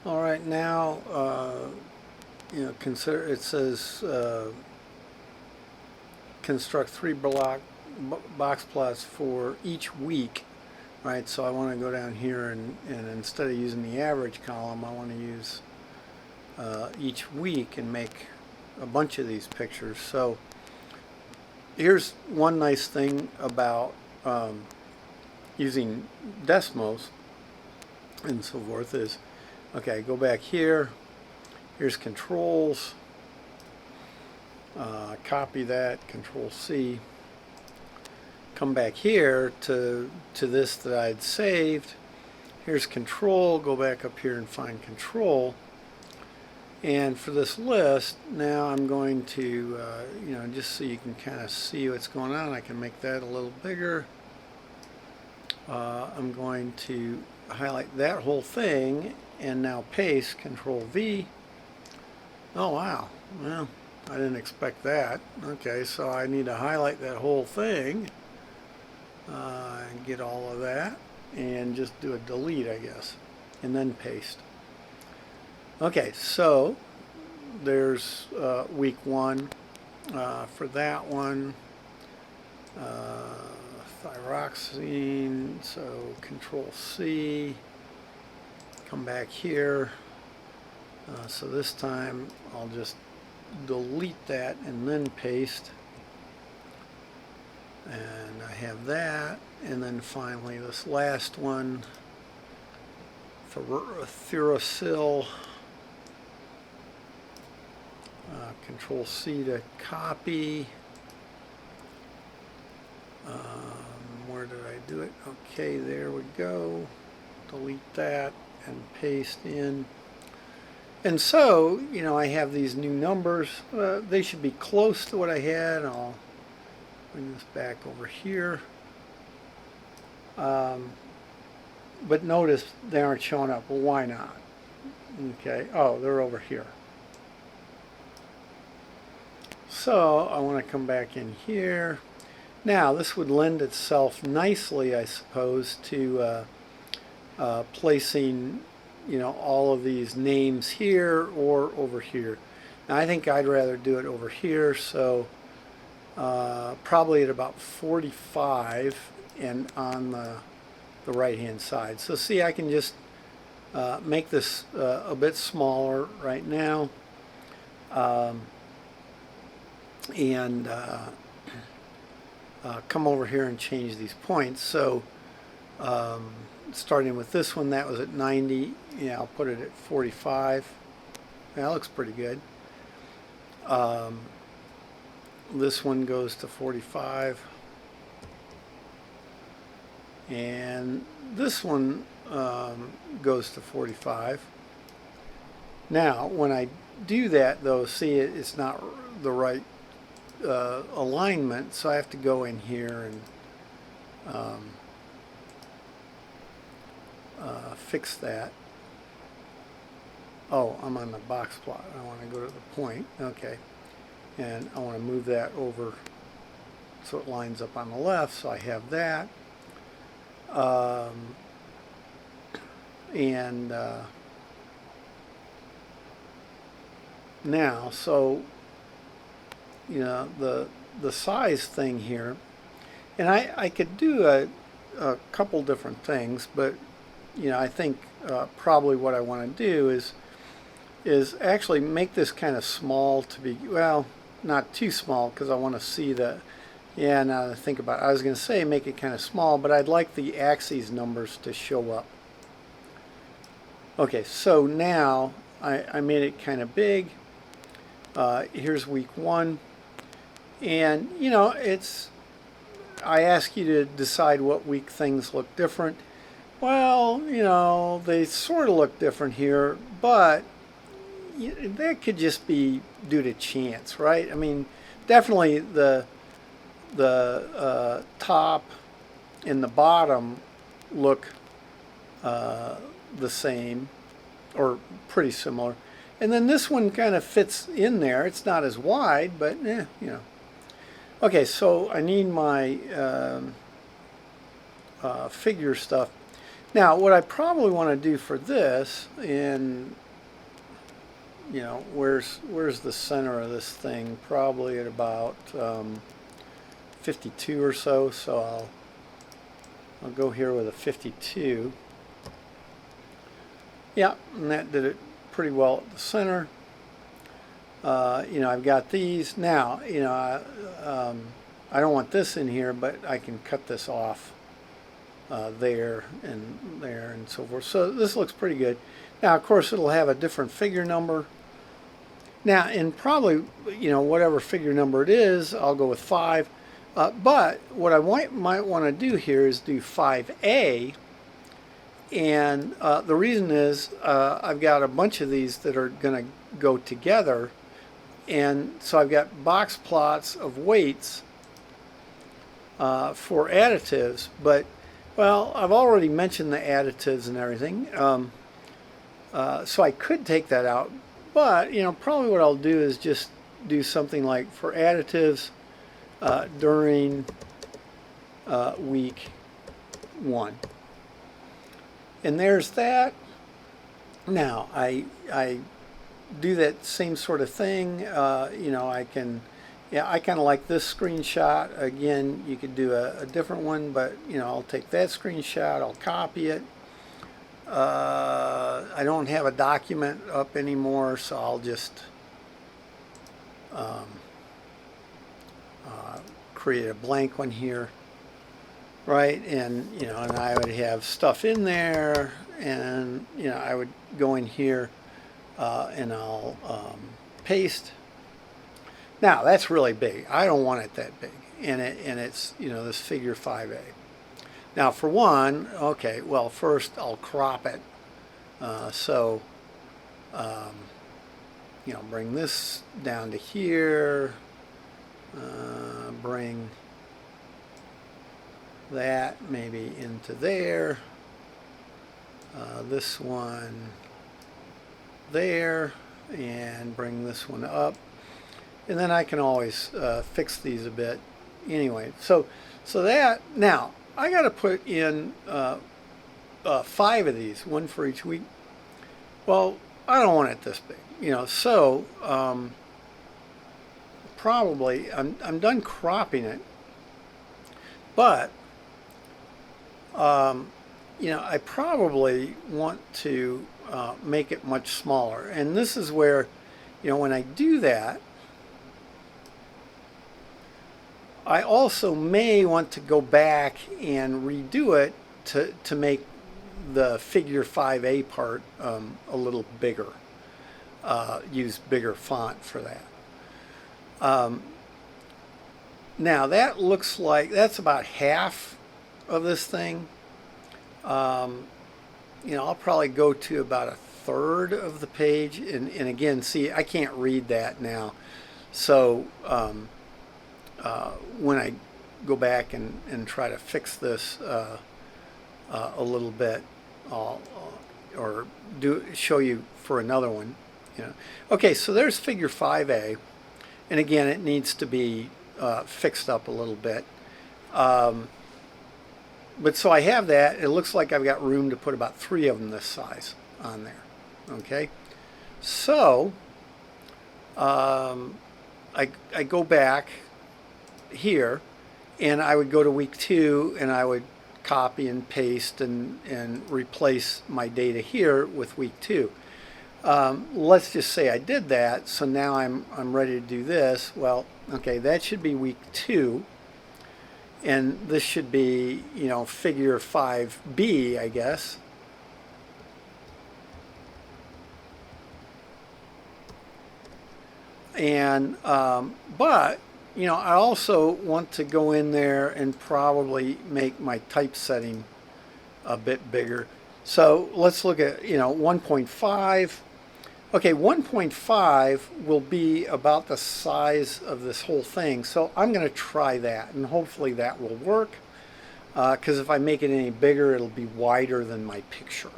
All right, now consider it says construct three box plots for each week, right? So I want to go down here and instead of using the average column, I want to use each week and make a bunch of these pictures. So here's one nice thing about using decimals and so forth is, okay, go back here, here's controls, copy that, control C, come back here to this that I'd saved, here's control, go back up here and find control, and for this list now I'm going to just so you can kind of see what's going on, I can make that a little bigger. I'm going to highlight that whole thing and now paste, control V. Oh wow, well, I didn't expect that. Okay, so I need to highlight that whole thing and get all of that and just do a delete, I guess, and then paste. Okay, so there's week one for that one. Thyroxine, so control C, come back here. So this time I'll just delete that and then paste. And I have that. And then finally this last one, Thyrocil. Control C to copy. Where did I do it? Okay, there we go. Delete that and paste in. And so, I have these new numbers. They should be close to what I had. I'll bring this back over here. But notice they aren't showing up. Well, why not? Okay. Oh, they're over here. So I want to come back in here. Now this would lend itself nicely, I suppose, to placing all of these names here or over here. Now I think I'd rather do it over here, so probably at about 45 and on the right hand side. So see, I can just make this a bit smaller right now. Come over here and change these points. So starting with this one, that was at 90. Yeah, I'll put it at 45. That looks pretty good. This one goes to 45. And this one goes to 45. Now, when I do that, though, see, it's not the right alignment, so I have to go in here and fix that. Oh, I'm on the box plot. I want to go to the point. Okay. And I want to move that over so it lines up on the left, so I have that. Now, so the size thing here, and I could do a couple different things, but I think probably what I want to do is actually make this kind of small to be, well, not too small, because I want to see the, yeah, now that I think about it, I was going to say make it kind of small, but I'd like the axes numbers to show up. Okay, so now I made it kind of big. Here's week one. And, I ask you to decide what week things look different. Well, they sort of look different here, but that could just be due to chance, right? I mean, definitely the top and the bottom look the same or pretty similar. And then this one kind of fits in there. It's not as wide, but Okay, so I need my figure stuff. Now, what I probably want to do for this, and you know, where's the center of this thing? Probably at about 52 or so. So I'll go here with a 52. Yeah, and that did it pretty well at the center. You know, I've got these now. You know, I don't want this in here, but I can cut this off there and so forth. So this looks pretty good. Now, of course, it'll have a different figure number. Now, and probably, you know, whatever figure number it is, I'll go with 5. But what I might want to do here is do 5A. And the reason is I've got a bunch of these that are going to go together. And so I've got box plots of weights for additives. But, well, I've already mentioned the additives and everything. So I could take that out. But, you know, probably what I'll do is just do something like for additives during week 1. And there's that. Now, I do that same sort of thing. You know, I kind of like this screenshot. Again, you could do a different one, but, you know, I'll take that screenshot, I'll copy it. I don't have a document up anymore, so I'll just create a blank one here, right? And you know, and I would have stuff in there, and you know, I would go in here and I'll paste. Now that's really big. I don't want it that big, and it's you know, this figure 5A. Now for one, okay, well first I'll crop it. You know, bring this down to here, bring that maybe into there, this one there, and bring this one up. And then I can always fix these a bit anyway. So that, now, I got to put in 5 of these, one for each week. Well, I don't want it this big, you know. So probably I'm done cropping it, but you know, I probably want to make it much smaller. And this is where, you know, when I do that, I also may want to go back and redo it to make the figure 5A part a little bigger. Use bigger font for that. Now that looks like that's about half of this thing. You know, I'll probably go to about a third of the page, and again, see, I can't read that now. So when I go back and try to fix this a little bit, or show you for another one. You know. Okay, so there's figure 5A, and again, it needs to be fixed up a little bit. But so I have that. It looks like I've got room to put about 3 of them this size on there. Okay, so I go back here, and I would go to week 2, and I would copy and paste and replace my data here with week 2. Let's just say I did that, so now I'm ready to do this. Well, okay, that should be week 2, and this should be, you know, figure 5B, I guess. And but you know, I also want to go in there and probably make my typesetting a bit bigger. So let's look at, you know, 1.5. Okay, 1.5 will be about the size of this whole thing. So I'm going to try that, and hopefully that will work. Because if I make it any bigger, it'll be wider than my picture.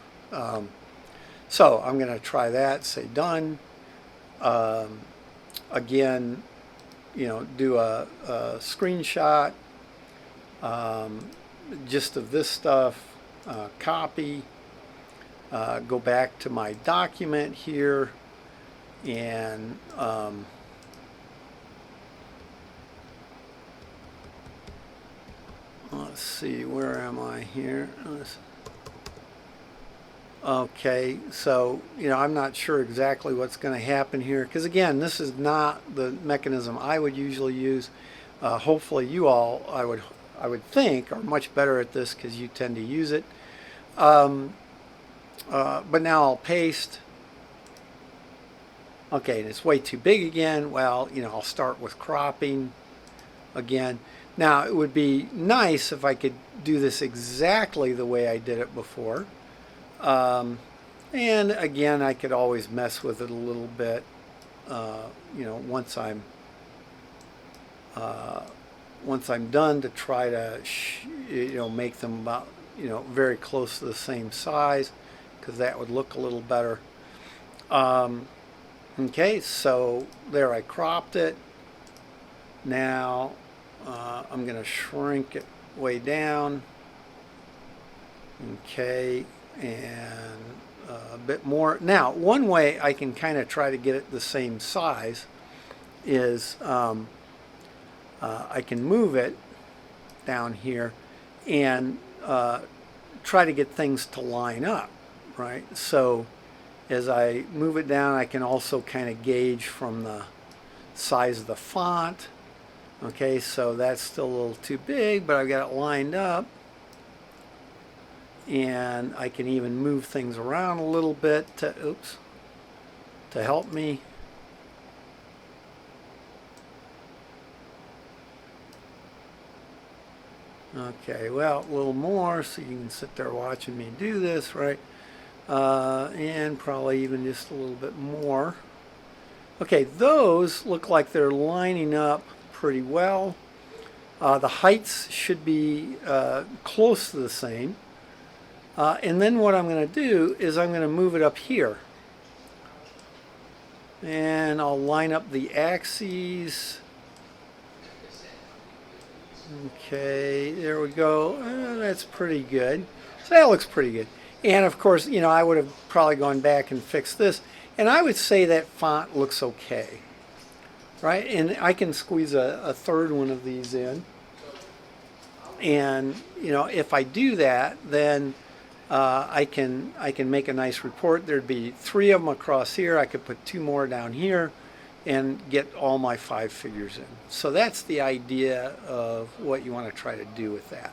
So I'm going to try that, say done. Again, you know, do a screenshot just of this stuff, copy, go back to my document here, and let's see, where am I here? Okay, so I'm not sure exactly what's going to happen here, because again, this is not the mechanism I would usually use. Hopefully you all, I would think, are much better at this because you tend to use it. But now I'll paste. Okay, and it's way too big again. Well, I'll start with cropping again. Now it would be nice if I could do this exactly the way I did it before. And again, I could always mess with it a little bit, once I'm done, to try to make them about very close to the same size, because that would look a little better. Okay, so there, I cropped it. Now I'm going to shrink it way down. Okay, and a bit more. Now, one way I can kind of try to get it the same size is I can move it down here and try to get things to line up, right? So as I move it down, I can also kind of gauge from the size of the font. Okay, so that's still a little too big, but I've got it lined up. And I can even move things around a little bit to help me. Okay, well, a little more, so you can sit there watching me do this, right? And probably even just a little bit more. Okay, those look like they're lining up pretty well. The heights should be close to the same. And then what I'm going to do is I'm going to move it up here. And I'll line up the axes. Okay, there we go. That's pretty good. So that looks pretty good. And of course, I would have probably gone back and fixed this. And I would say that font looks okay. Right? And I can squeeze a third one of these in. And, if I do that, then I can make a nice report. There'd be 3 of them across here. I could put 2 more down here and get all my 5 figures in. So that's the idea of what you want to try to do with that.